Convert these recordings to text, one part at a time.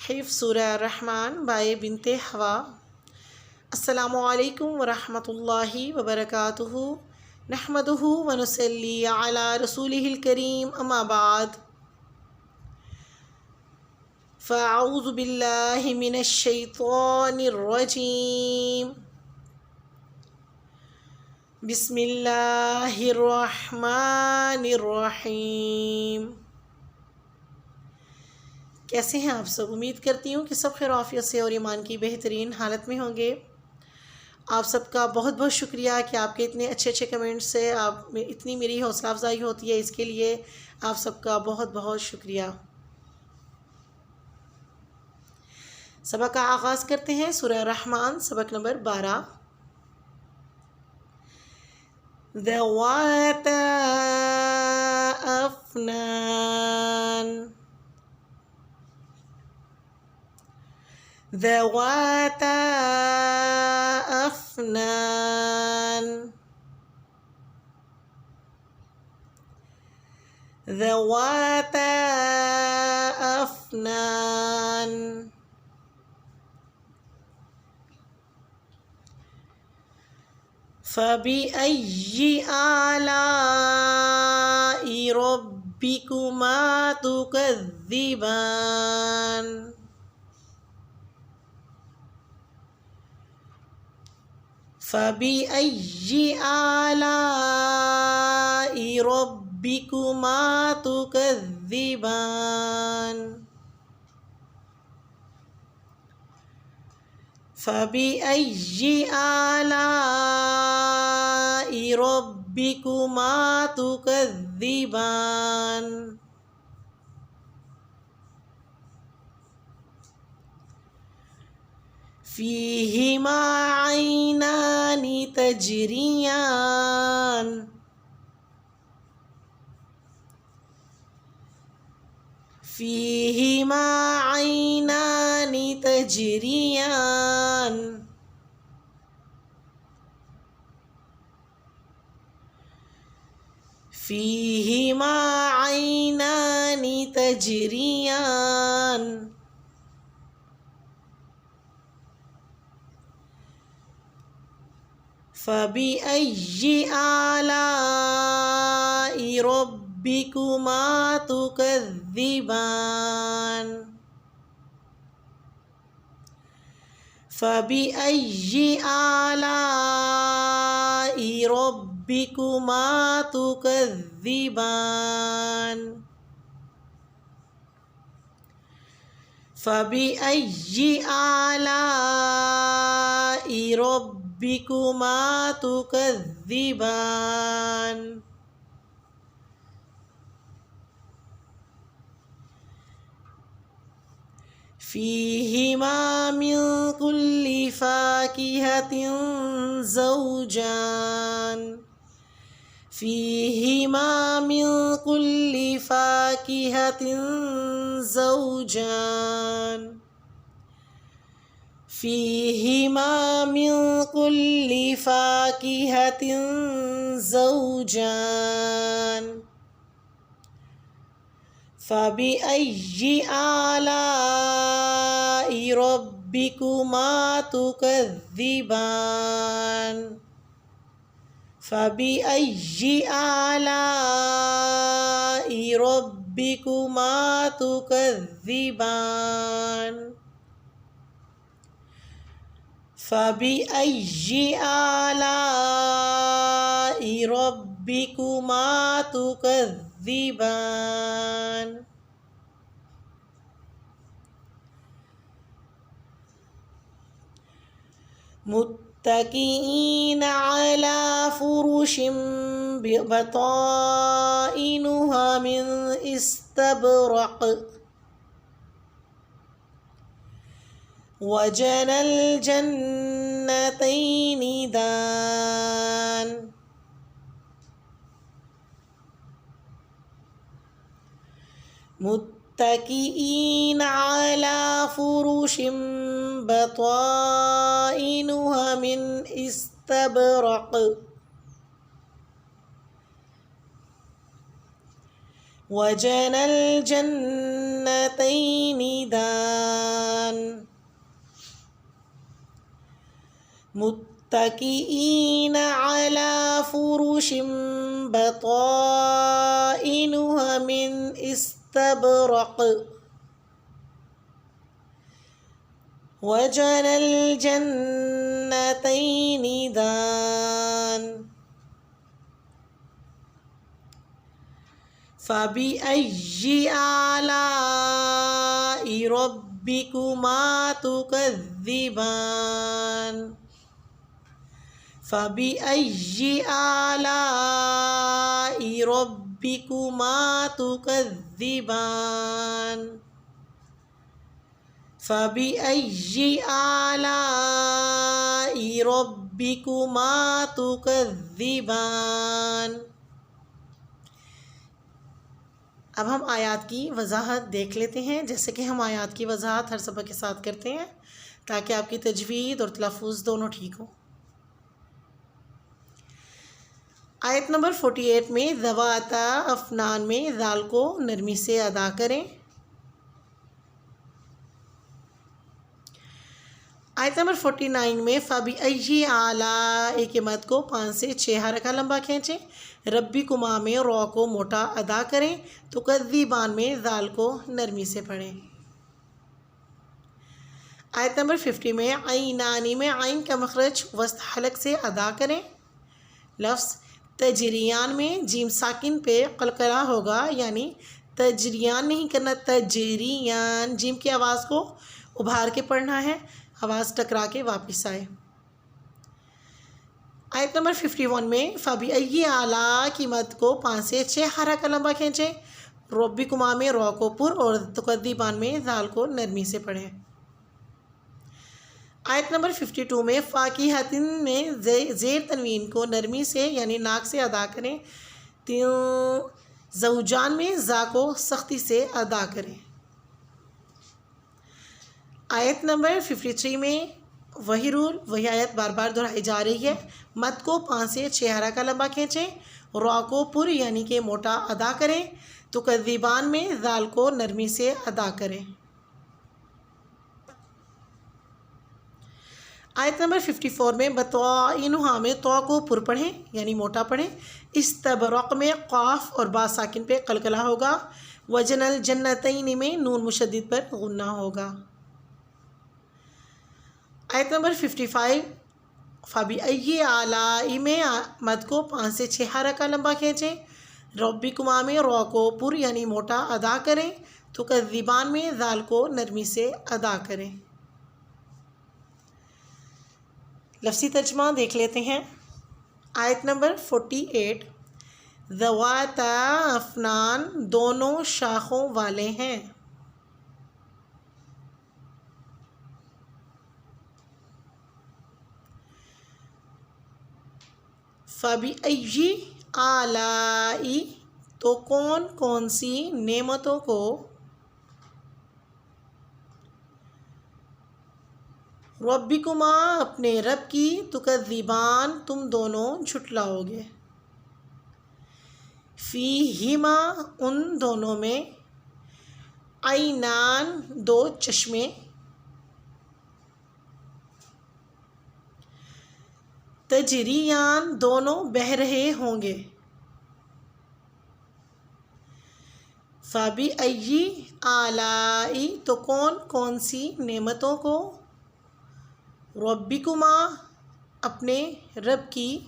حفظ سورہ الرحمن بائے بنت حوا۔ السلام علیکم ورحمۃ اللہ وبرکاتہ، نحمدہ ونصلی علی رسولہ الکریم، اما بعد فاعوذ باللہ من الشیطان الرجیم، بسم اللہ الرحمن الرحیم۔ کیسے ہیں آپ سب؟ امید کرتی ہوں کہ سب خیر عافیت سے اور ایمان کی بہترین حالت میں ہوں گے۔ آپ سب کا بہت بہت شکریہ کہ آپ کے اتنے اچھے اچھے کمنٹس سے اتنی میری حوصلہ افزائی ہوتی ہے، اس کے لیے آپ سب کا بہت بہت شکریہ۔ سبق کا آغاز کرتے ہیں سورہ رحمان، سبق نمبر 12۔ ذواتا افنان، ذواتا افنان، ذواتا افنان، فبأي آلاء ربكما تكذبان، فبأي آلاء ربكما تكذبان، فبأي آلاء ربكما تكذبان، فيهما عينان تجريان، فيهما عينان تجريان، فيهما عينان تجريان، فبأي آلاء ربكما تكذبان، فبأي آلاء ربكما تكذبان، فبأي آلاء ربكما تكذبان، فيهما من كل فاكهة زوجان، فيهما من كل فاكهة زوجان، فيهما من كل فاكهة زوجان، فبأي آلاء ربكما تكذبان، فبأي آلاء ربكما تكذبان، فبأي آلاء ربكما تكذبان، متكئين على فرش بطائنها من استبرق، وجنى الجنتين دان، متكئين على فرش بطائنها من استبرق، وجنى الجنتين دان، متكئين على فرش بطائنها من استبرق وجنى الجنتين دان فبأي آلاء ربكما تكذبان فبأي آلاء ربكما تكذبان فبأي آلاء ربكما تكذبان۔ اب ہم آیات کی وضاحت دیکھ لیتے ہیں، جیسے کہ ہم آیات کی وضاحت ہر سبق کے ساتھ کرتے ہیں تاکہ آپ کی تجوید اور تلفظ دونوں ٹھیک ہوں۔ آیت نمبر 48 میں ذواتا افنان میں ذال کو نرمی سے ادا کریں۔ آیت نمبر 49 میں فبأي آلاء کے مد کو 5 سے 6 حرکہ لمبا کھینچیں، ربکما میں رو کو موٹا ادا کریں، تکذبان میں ذال کو نرمی سے پڑھیں۔ آیت نمبر 50 میں عینانی میں عین کا مخرج وسط حلق سے ادا کریں۔ لفظ تجریان میں جیم ساکن پہ قلقلہ ہوگا، یعنی تجریان نہیں کرنا، تجریان، جیم کی آواز کو ابھار کے پڑھنا ہے، آواز ٹکرا کے واپس آئے۔ آیت نمبر 51 میں فبأي آلاء کی مد کو 5 سے 6 حرکہ لمبا کھینچیں، ربکما میں رو کو پر اور تکذبان میں ذال کو نرمی سے پڑھیں۔ آیت نمبر 52 میں فاکہۃ میں زیر تنوین کو نرمی سے یعنی ناک سے ادا کریں، زوجان میں زا کو سختی سے ادا کریں۔ آیت نمبر 53 میں وہی رول، وہی آیت بار بار دہرائی جا رہی ہے، مد کو 5 سے 6 حرکہ لمبا کھینچیں، را کو پر یعنی کہ موٹا ادا کریں، تکذبان میں ذال کو نرمی سے ادا کریں۔ آیت نمبر 54 میں بطائنہا میں تو کو پر پڑھیں یعنی موٹا پڑھیں، استبرق میں قاف اور با ساکن پہ قلقلہ ہوگا، وجن الجنتین میں نون مشدد پر غنہ ہوگا۔ آیت نمبر 55 فبأي آلاء میں مد کو 5 سے 6 حرکہ لمبا کھینچیں، ربکما میں رو کو پر یعنی موٹا ادا کریں، تکذبان میں ذال کو نرمی سے ادا کریں۔ لفظی ترجمہ دیکھ لیتے ہیں۔ آیت نمبر 48 ذواتا افنان دونوں شاخوں والے ہیں۔ فبأي آلاء تو کون کون سی نعمتوں کو، ربکما اپنے رب کی، تکذبان تم دونوں جھٹلاؤ گے، فیہما ان دونوں میں، عینان دو چشمے، تجریان دونوں بہہ رہے ہوں گے، فبأي آلاء تو کون کون سی نعمتوں کو، ربکما اپنے رب کی،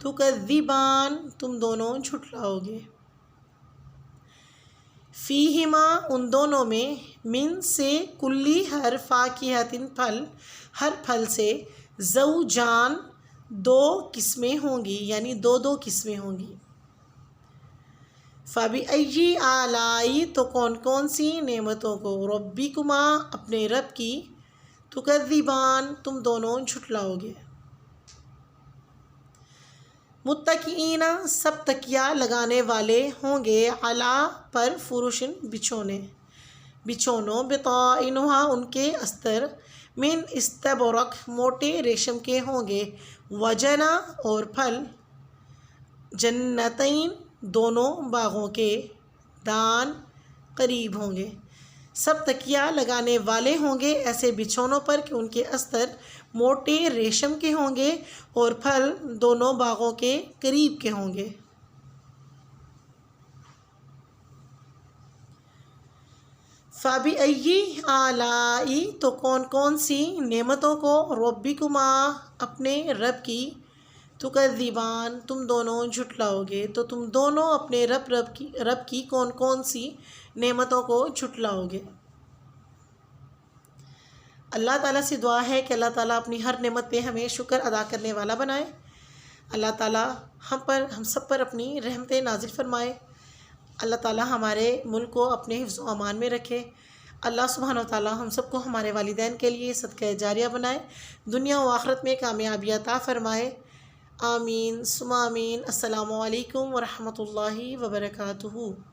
تکذبان تم دونوں جھٹلاؤ گے، فیہما ان دونوں میں، من سے، کلی ہر، فاکہۃ پھل، ہر پھل سے، زوجان دو قسمیں ہوں گی یعنی دو دو قسمیں ہوں گی، فبأي آلاء تو کون کون سی نعمتوں کو، ربکما اپنے رب کی، تکذبان تم دونوں جھٹلاؤ گے۔ متکئین سب تکیہ لگانے والے ہوں گے، علی پر، فرشن بچھونوں، بطائنہا ان کے استر، من استبرق موٹے ریشم کے ہوں گے، وجنا اور پھل، جنتین دونوں باغوں کے، دان قریب ہوں گے، سب تکیہ لگانے والے ہوں گے ایسے بچھونوں پر کہ ان کے استر موٹے ریشم کے ہوں گے اور پھل دونوں باغوں کے قریب کے ہوں گے۔ فَبِأَيِّ آلاءِ تو کون کون سی نعمتوں کو ربکما اپنے رب کی تکذبان تم دونوں جھٹلاؤ گے، تو تم دونوں اپنے رب کی کون کون سی نعمتوں کو جھٹلاؤ گے۔ اللہ تعالیٰ سے دعا ہے کہ اللہ تعالیٰ اپنی ہر نعمت پہ ہمیں شکر ادا کرنے والا بنائے۔ اللہ تعالیٰ ہم سب پر اپنی رحمتیں نازل فرمائے۔ اللہ تعالیٰ ہمارے ملک کو اپنے حفظ و امان میں رکھے۔ اللہ سبحانہ و تعالیٰ ہم سب کو ہمارے والدین کے لیے صدقہ جاریہ بنائے، دنیا و آخرت میں کامیابی عطا فرمائے۔ آمین ثم آمین۔ السلام علیکم ورحمۃ اللہ وبرکاتہ۔